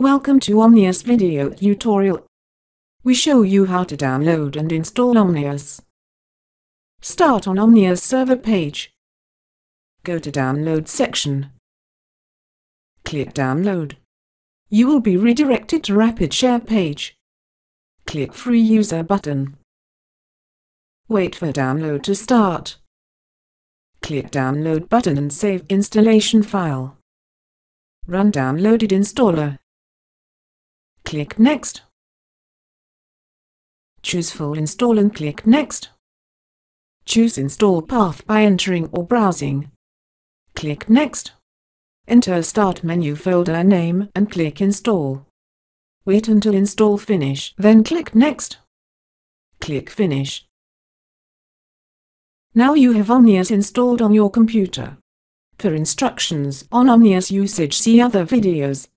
Welcome to Omnius video tutorial. We show you how to download and install Omnius. Start on Omnius server page. Go to download section. Click download. You will be redirected to rapid share page. Click free user button. Wait for download to start. Click download button and save installation file. Run downloaded installer. Click Next. Choose Full Install and click Next. Choose Install Path by entering or browsing. Click Next. Enter Start menu folder name and click Install. Wait until install finish, then click Next. Click Finish. Now you have Omnius installed on your computer. For instructions on Omnius usage, see other videos.